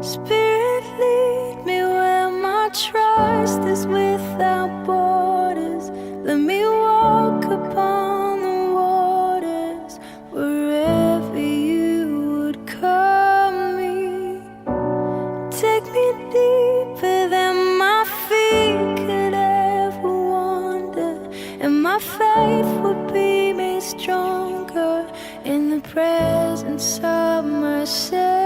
Spirit, lead me where my trust is without borders. Let me walk upon the waters wherever you would call me. Take me deeper than my feet could ever wander, and my faith would be made stronger in the presence of myself.